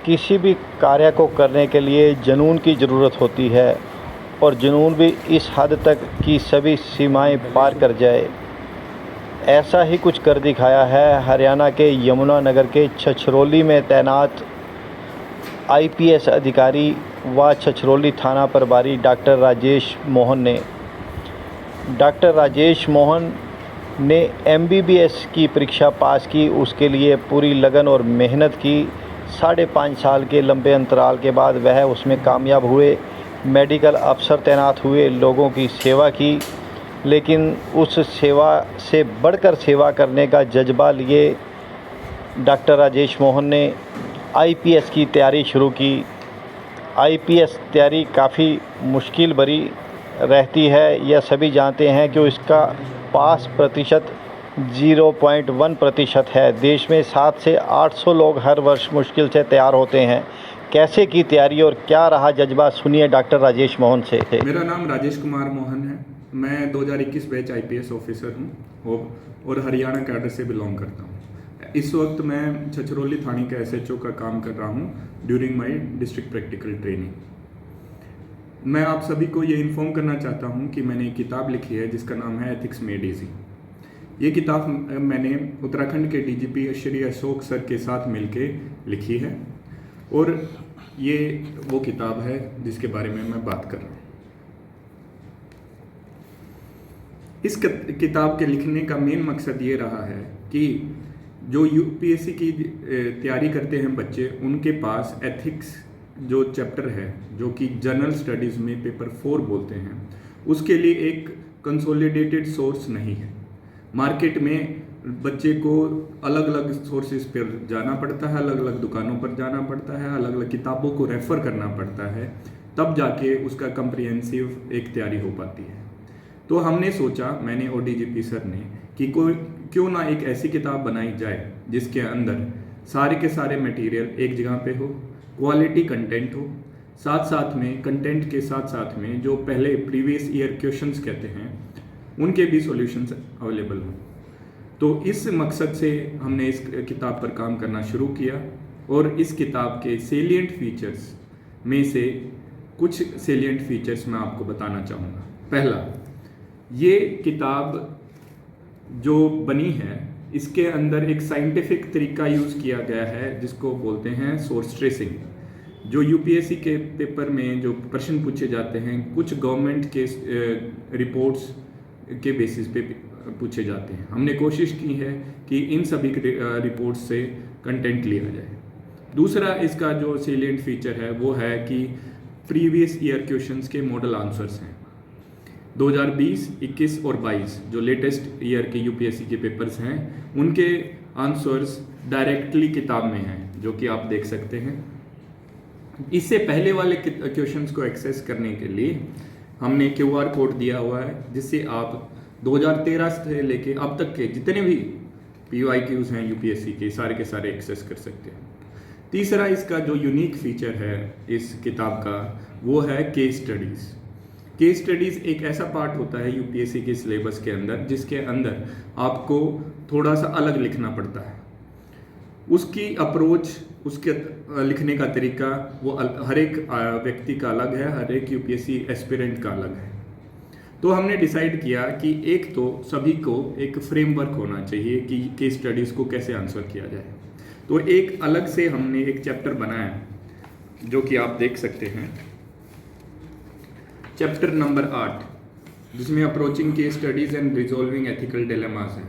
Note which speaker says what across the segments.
Speaker 1: किसी भी कार्य को करने के लिए जुनून की ज़रूरत होती है और जुनून भी इस हद तक कि सभी सीमाएं पार कर जाए। ऐसा ही कुछ कर दिखाया है हरियाणा के यमुनानगर के छछरौली में तैनात आईपीएस अधिकारी व छछरौली थाना प्रभारी डॉक्टर राजेश मोहन ने। डॉक्टर राजेश मोहन ने एमबीबीएस की परीक्षा पास की। उसके लिए पूरी लगन और मेहनत की। 5.5 साल के लंबे अंतराल के बाद वह उसमें कामयाब हुए। मेडिकल अफसर तैनात हुए, लोगों की सेवा की, लेकिन उस सेवा से बढ़कर सेवा करने का जज्बा लिए डॉक्टर राजेश मोहन ने आईपीएस की तैयारी शुरू की। आईपीएस तैयारी काफ़ी मुश्किल भरी रहती है, यह सभी जानते हैं कि इसका पास प्रतिशत 0.1% है। देश में 700 से 800 लोग हर वर्ष मुश्किल से तैयार होते हैं। कैसे की तैयारी और क्या रहा जज्बा, सुनिए डॉक्टर राजेश मोहन से।
Speaker 2: मेरा नाम राजेश कुमार मोहन है। मैं 2021 बैच आईपीएस ऑफिसर हूँ और हरियाणा कैडर से बिलोंग करता हूँ। इस वक्त मैं छछरौली थाने के एसएचओ का काम कर रहा हूँ during my district practical training. मैं आप सभी को ये इन्फॉर्म करना चाहता हूँ कि मैंने एक किताब लिखी है जिसका नाम है एथिक्स मेड इजी। ये किताब मैंने उत्तराखंड के डीजीपी श्री अशोक सर के साथ मिलके लिखी है और ये वो किताब है जिसके बारे में मैं बात कर रहा हूँ। इस किताब के लिखने का मेन मकसद ये रहा है कि जो यूपीएससी की तैयारी करते हैं बच्चे, उनके पास एथिक्स जो चैप्टर है, जो कि जनरल स्टडीज़ में पेपर 4 बोलते हैं, उसके लिए एक कंसोलिडेटेड सोर्स नहीं है। मार्केट में बच्चे को अलग अलग सोर्सेज पर जाना पड़ता है, अलग अलग दुकानों पर जाना पड़ता है, अलग अलग किताबों को रेफ़र करना पड़ता है, तब जाके उसका कंप्रिहेंसिव एक तैयारी हो पाती है। तो हमने सोचा, मैंने और डीजीपी सर ने, कि कोई क्यों ना एक ऐसी किताब बनाई जाए जिसके अंदर सारे के सारे मटेरियल एक जगह पे हो, क्वालिटी कंटेंट हो, साथ साथ में कंटेंट के साथ साथ में जो पहले प्रीवियस ईयर क्वेश्चंस कहते हैं उनके भी सॉल्यूशंस अवेलेबल हों। तो इस मकसद से हमने इस किताब पर काम करना शुरू किया और इस किताब के सेलिएंट फीचर्स में से कुछ सेलिएंट फीचर्स मैं आपको बताना चाहूँगा। पहला, ये किताब जो बनी है इसके अंदर एक साइंटिफिक तरीका यूज़ किया गया है जिसको बोलते हैं सोर्स ट्रेसिंग। जो यूपीएससी के पेपर में जो प्रश्न पूछे जाते हैं, कुछ गवर्नमेंट के रिपोर्ट्स के बेसिस पे पूछे जाते हैं। हमने कोशिश की है कि इन सभी रिपोर्ट्स से कंटेंट लिया जाए। दूसरा इसका जो सेलिएंट फीचर है वो है कि प्रीवियस ईयर क्वेश्चंस के मॉडल आंसर्स हैं। 2020, 21 और 22 जो लेटेस्ट ईयर के यूपीएससी के पेपर्स हैं, उनके आंसर्स डायरेक्टली किताब में हैं, जो कि आप देख सकते हैं। इससे पहले वाले क्वेश्चंस को एक्सेस करने के लिए हमने क्यूआर कोड दिया हुआ है, जिससे आप 2013 से लेके अब तक के जितने भी पीवाईक्यूज हैं यूपीएससी के सारे एक्सेस कर सकते हैं। तीसरा इसका जो यूनिक फीचर है इस किताब का वो है केस स्टडीज़। केस स्टडीज़ एक ऐसा पार्ट होता है यूपीएससी के सिलेबस के अंदर जिसके अंदर आपको थोड़ा सा अलग लिखना पड़ता है। उसकी अप्रोच, उसके लिखने का तरीका वो हर एक व्यक्ति का अलग है, हर एक यूपीएससी एस्पिरेंट का अलग है। तो हमने डिसाइड किया कि एक तो सभी को एक फ्रेमवर्क होना चाहिए कि केस स्टडीज़ को कैसे आंसर किया जाए। तो एक अलग से हमने एक चैप्टर बनाया जो कि आप देख सकते हैं, चैप्टर नंबर 8, जिसमें approaching case studies and resolving ethical dilemmas है।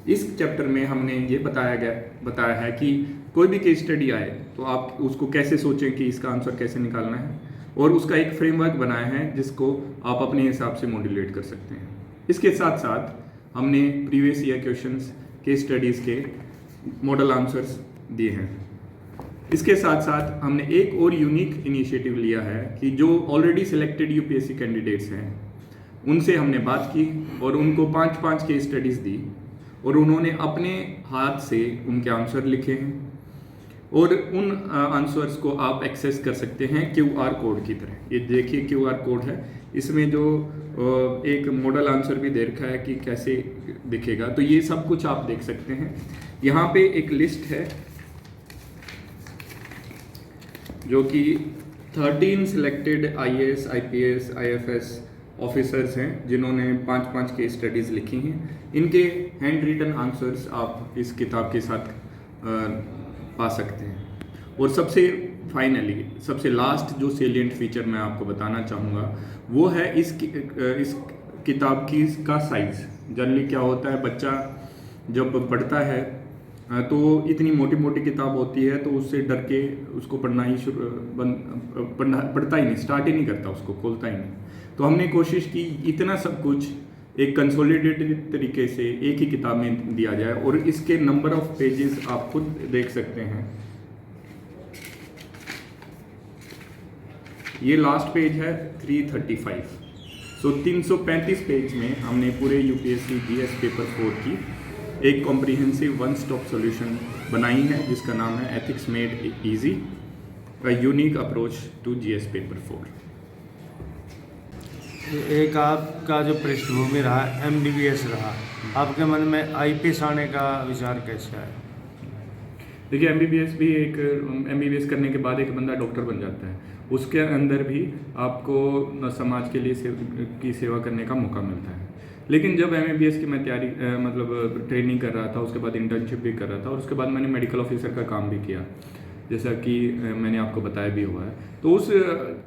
Speaker 2: इस चैप्टर में हमने ये बताया है कि कोई भी केस स्टडी आए तो आप उसको कैसे सोचें कि इसका आंसर कैसे निकालना है, और उसका एक फ्रेमवर्क बनाया है जिसको आप अपने हिसाब से मॉड्यूलेट कर सकते हैं। इसके साथ साथ हमने previous year questions case studies के मॉडल आंसर्स दिए हैं। इसके साथ साथ हमने एक और यूनिक इनिशिएटिव लिया है कि जो ऑलरेडी सिलेक्टेड यूपीएससी कैंडिडेट्स हैं उनसे हमने बात की और उनको 5-5 केस स्टडीज़ दी और उन्होंने अपने हाथ से उनके आंसर लिखे हैं और उन आंसर्स को आप एक्सेस कर सकते हैं क्यूआर कोड की तरह। ये देखिए क्यूआर कोड है, इसमें जो एक मॉडल आंसर भी दे रखा है कि कैसे दिखेगा, तो ये सब कुछ आप देख सकते हैं। यहाँ पे एक लिस्ट है, जो कि 13 selected IAS, IPS, IFS officers हैं जिन्होंने 5-5 केस स्टडीज़ लिखी हैं। इनके हैंड रिटन आंसर्स आप इस किताब के साथ पा सकते हैं। और सबसे फाइनली सबसे लास्ट जो सेलिएंट फीचर मैं आपको बताना चाहूँगा वो है इस किताब की का साइज़। जनरली क्या होता है, बच्चा जब पढ़ता है तो इतनी मोटी मोटी किताब होती है तो उससे डर के उसको पढ़ना ही पढ़ता ही नहीं, स्टार्ट ही नहीं करता, उसको खोलता ही नहीं। तो हमने कोशिश की इतना सब कुछ एक कंसोलिडेटेड तरीके से एक ही किताब में दिया जाए। और इसके नंबर ऑफ पेजेस आप खुद देख सकते हैं। ये लास्ट पेज है 335। सो 335 पेज में हमने पूरे UPSC GS पेपर 4 की एक कॉम्प्रिहेंसिव वन स्टॉप सॉल्यूशन बनाई है जिसका नाम है ethics made easy, a unique approach to GS paper 4।
Speaker 3: एक आपका जो पृष्ठभूमि रहा MBBS रहा, आपके मन में IPS आने का विचार कैसे आया?
Speaker 2: देखिए MBBS करने के बाद एक बंदा डॉक्टर बन जाता है, उसके अंदर भी आपको समाज के लिए की सेवा करने का मौका मिलता है। लेकिन जब MBBS की मैं तैयारी ट्रेनिंग कर रहा था, उसके बाद इंटर्नशिप भी कर रहा था और उसके बाद मैंने मेडिकल ऑफिसर का काम भी किया, जैसा कि मैंने आपको बताया भी हुआ है। तो उस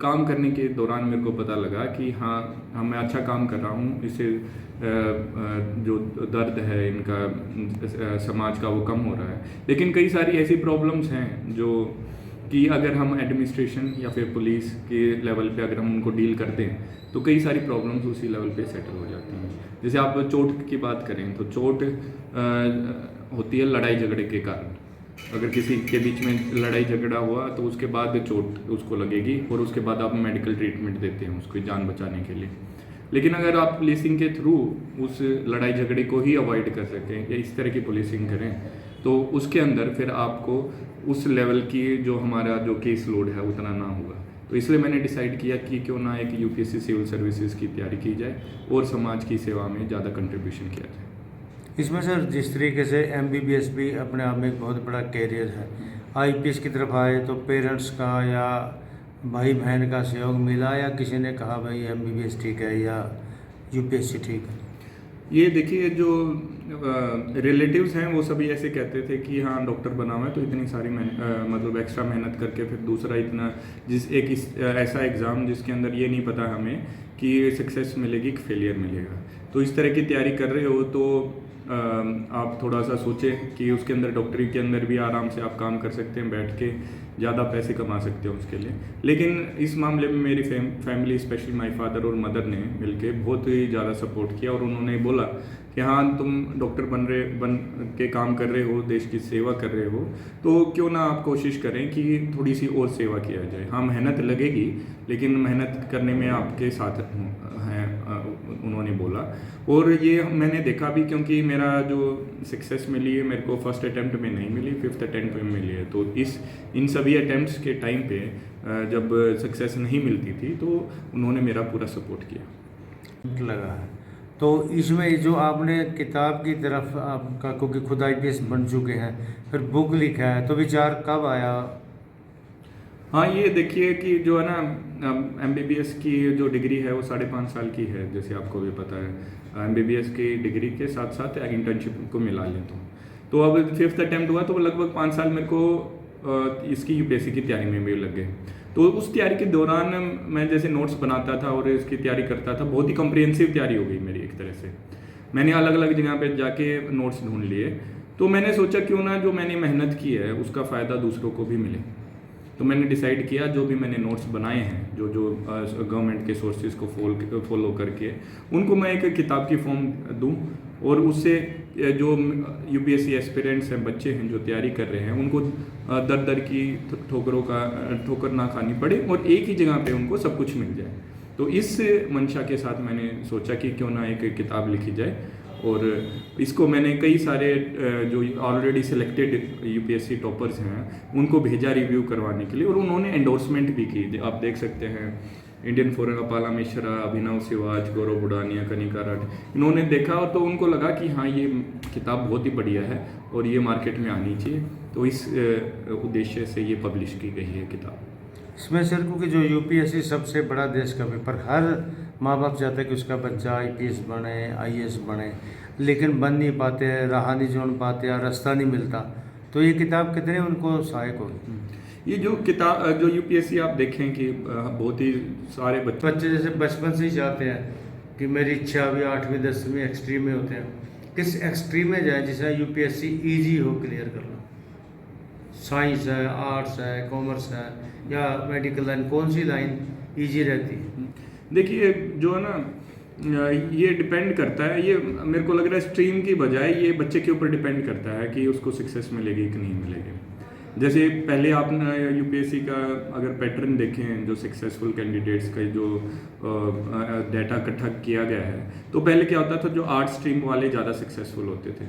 Speaker 2: काम करने के दौरान मेरे को पता लगा कि हाँ मैं अच्छा काम कर रहा हूँ, इससे जो दर्द है इनका समाज का वो कम हो रहा है। लेकिन कई सारी ऐसी प्रॉब्लम्स हैं जो कि अगर हम एडमिनिस्ट्रेशन या फिर पुलिस के लेवल पे अगर हम उनको डील करते हैं तो कई सारी प्रॉब्लम्स उसी लेवल पे सेटल हो जाती हैं। जैसे आप चोट की बात करें तो चोट होती है लड़ाई झगड़े के कारण। अगर किसी के बीच में लड़ाई झगड़ा हुआ तो उसके बाद चोट उसको लगेगी और उसके बाद आप मेडिकल ट्रीटमेंट देते हैं उसकी जान बचाने के लिए। लेकिन अगर आप पुलिसिंग के थ्रू उस लड़ाई झगड़े को ही अवॉइड कर सकें या इस तरह की पुलिसिंग करें तो उसके अंदर फिर आपको उस लेवल की जो हमारा जो केस लोड है उतना ना होगा। तो इसलिए मैंने डिसाइड किया कि क्यों ना एक UPSC सिविल सर्विसेज की तैयारी की जाए और समाज की सेवा में ज़्यादा कंट्रीब्यूशन किया जाए।
Speaker 3: इसमें सर जिस तरीके से MBBS भी अपने आप में एक बहुत बड़ा कैरियर है, IPS की तरफ आए तो पेरेंट्स का या भाई बहन का सहयोग मिला या किसी ने कहा भाई MBBS ठीक है या UPSC ठीक है?
Speaker 2: ये देखिए जो रिलेटिव्स हैं वो सभी ऐसे कहते थे कि हाँ डॉक्टर बना हुआ है तो इतनी सारी मतलब एक्स्ट्रा मेहनत करके फिर दूसरा इतना ऐसा एग्ज़ाम जिसके अंदर ये नहीं पता हमें कि सक्सेस मिलेगी कि फेलियर मिलेगा। तो इस तरह की तैयारी कर रहे हो तो आप थोड़ा सा सोचें कि उसके अंदर डॉक्टरी के अंदर भी आराम से आप काम कर सकते हैं, बैठ के ज़्यादा पैसे कमा सकते हो उसके लिए। लेकिन इस मामले में मेरी फैमिली स्पेशली माय फादर और मदर ने मिलके बहुत ही ज़्यादा सपोर्ट किया और उन्होंने बोला कि हाँ तुम डॉक्टर बन के काम कर रहे हो, देश की सेवा कर रहे हो, तो क्यों ना आप कोशिश करें कि थोड़ी सी और सेवा किया जाए। हाँ मेहनत लगेगी लेकिन मेहनत करने में आपके साथ हैं उन्होंने बोला। और ये मैंने देखा भी क्योंकि मेरा जो सक्सेस मिली है मेरे को फर्स्ट अटैम्प्ट में नहीं मिली, 5th अटैम्प्ट में मिली है। तो इन सभी अटैम्प्ट्स के टाइम पे जब सक्सेस नहीं मिलती थी तो उन्होंने मेरा पूरा सपोर्ट किया।
Speaker 3: लगा है तो इसमें जो आपने किताब की तरफ आपका, क्योंकि खुद IPS बन चुके हैं, फिर बुक लिखा है, तो विचार कब आया?
Speaker 2: हाँ ये देखिए कि जो है ना MBBS की जो डिग्री है वो 5.5 साल की है, जैसे आपको भी पता है। MBBS की डिग्री के साथ साथ इंटर्नशिप को मिला लें तो अब 5th अटैम्प्ट हुआ तो लगभग 5 साल मेरे को इसकी UPSC की तैयारी में भी लग गए। तो उस तैयारी के दौरान मैं जैसे नोट्स बनाता था और इसकी तैयारी करता था, बहुत ही कॉम्प्रिहेंसिव तैयारी हो गई मेरी एक तरह से। मैंने अलग अलग जगह पे जाके नोट्स ढूंढ लिए। तो मैंने सोचा क्यों ना जो मैंने मेहनत की है उसका फ़ायदा दूसरों को भी मिले। तो मैंने डिसाइड किया जो भी मैंने नोट्स बनाए हैं जो गवर्नमेंट के सोर्सेज को फॉलो करके उनको मैं एक किताब की फॉर्म दूं और उससे जो UPSC एस्पिरेंट्स हैं, बच्चे हैं जो तैयारी कर रहे हैं, उनको दर दर की ठोकर ना खानी पड़े और एक ही जगह पे उनको सब कुछ मिल जाए। तो इस मंशा के साथ मैंने सोचा कि क्यों ना एक किताब लिखी जाए और इसको मैंने कई सारे जो ऑलरेडी सिलेक्टेड UPSC टॉपर्स हैं उनको भेजा रिव्यू करवाने के लिए और उन्होंने एंडोर्समेंट भी की। आप देख सकते हैं इंडियन फोरन अपाला मिश्रा, अभिनव सिवाज, गौरव बुडानिया, कनिका राठ, इन्होंने देखा और तो उनको लगा कि हाँ ये किताब बहुत ही बढ़िया है और ये मार्केट में आनी चाहिए। तो इस उद्देश्य से ये पब्लिश की गई है किताब।
Speaker 3: इसमें सर क्योंकि जो यूपीएससी सबसे बड़ा देश का पेपर, हर माँ बाप चाहते हैं कि उसका बच्चा आईपीएस बने, आईएएस बने, लेकिन बन नहीं पाते, राह नहीं जोड़ पाते या रास्ता नहीं मिलता। तो ये किताब कितने उनको सहायक होगी?
Speaker 2: ये जो किताब जो यूपीएससी आप देखें कि बहुत ही सारे
Speaker 3: बच्चे जैसे बचपन से ही चाहते हैं कि मेरी इच्छा अभी 8वीं 10वीं एक्सट्रीम में होते हैं, किस एक्सट्रीम में जाए जिसमें यूपीएससी ईजी हो क्लियर कर लो? साइंस है, आर्ट्स है, कॉमर्स है या मेडिकल लाइन, कौन सी लाइन ईजी रहती है?
Speaker 2: देखिए जो है ना, ये डिपेंड करता है, ये मेरे को लग रहा है स्ट्रीम की बजाय ये बच्चे के ऊपर डिपेंड करता है कि उसको सक्सेस मिलेगी कि नहीं मिलेगी। जैसे पहले आपने यूपीएससी का अगर पैटर्न देखें, जो सक्सेसफुल कैंडिडेट्स का जो डाटा इकट्ठा किया गया है, तो पहले क्या होता था, जो आर्ट स्ट्रीम वाले ज़्यादा सक्सेसफुल होते थे।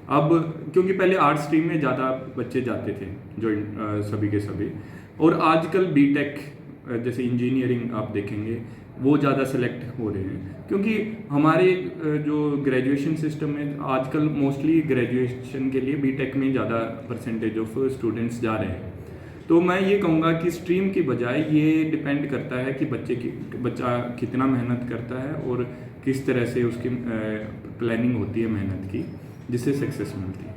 Speaker 2: अब क्योंकि पहले आर्ट स्ट्रीम में ज़्यादा बच्चे जाते थे जो सभी के सभी, और आजकल बीटेक जैसे इंजीनियरिंग आप देखेंगे वो ज़्यादा सेलेक्ट हो रहे हैं, क्योंकि हमारे जो ग्रेजुएशन सिस्टम में आजकल मोस्टली ग्रेजुएशन के लिए बीटेक में ज़्यादा परसेंटेज ऑफ स्टूडेंट्स जा रहे हैं। तो मैं ये कहूँगा कि स्ट्रीम की बजाय ये डिपेंड करता है कि बच्चा कितना मेहनत करता है और किस तरह से उसकी प्लानिंग होती है मेहनत की, जिससे सक्सेस मिलती है।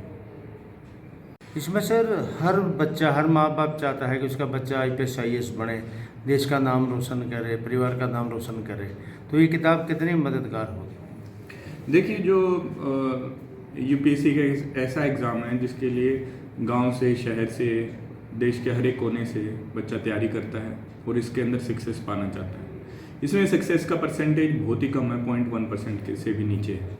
Speaker 3: इसमें सर हर बच्चा, हर माँ बाप चाहता है कि उसका बच्चा आईपीएस आईएएस बने, देश का नाम रोशन करे, परिवार का नाम रोशन करे। तो ये किताब कितनी मददगार होगी?
Speaker 2: देखिए जो यूपीएससी का ऐसा एग्ज़ाम है जिसके लिए गांव से, शहर से, देश के हर एक कोने से बच्चा तैयारी करता है और इसके अंदर सक्सेस पाना चाहता है। इसमें सक्सेस का परसेंटेज बहुत ही कम है, 0.1% से भी नीचे है।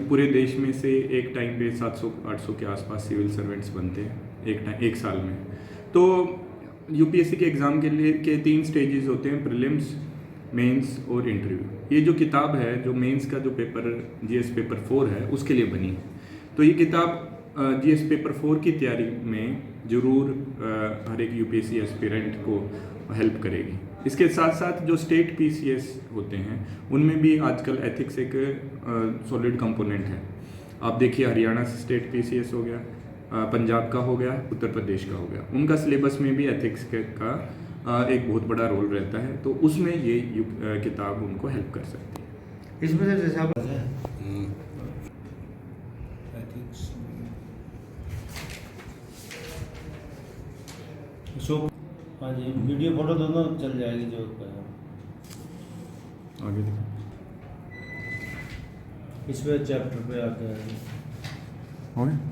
Speaker 2: पूरे देश में से एक टाइम पे 700-800 के आसपास सिविल सर्वेंट्स बनते हैं एक साल में। तो यूपीएससी के एग्ज़ाम के लिए 3 स्टेजेस होते हैं, प्रीलिम्स, मेंस और इंटरव्यू। ये जो किताब है, जो मेंस का जो पेपर जीएस पेपर 4 है उसके लिए बनी है। तो ये किताब जीएस पेपर 4 की तैयारी में ज़रूर हर एक यूपीएससी एस्पिरेंट को हेल्प करेगी। इसके साथ साथ जो स्टेट पीसीएस होते हैं उनमें भी आजकल एथिक्स एक सॉलिड कंपोनेंट है। आप देखिए हरियाणा स्टेट पीसीएस हो गया, पंजाब का हो गया, उत्तर प्रदेश का हो गया, उनका सिलेबस में भी एथिक्स का एक बहुत बड़ा रोल रहता है। तो उसमें ये किताब उनको हेल्प कर सकती है।
Speaker 3: इसमें सर जैसे आप हाँ जी, वीडियो फोटो दोनों चल जाएगी जो
Speaker 2: आगे देखो,
Speaker 3: इस पे चैप्टर पे आके
Speaker 2: हो गया।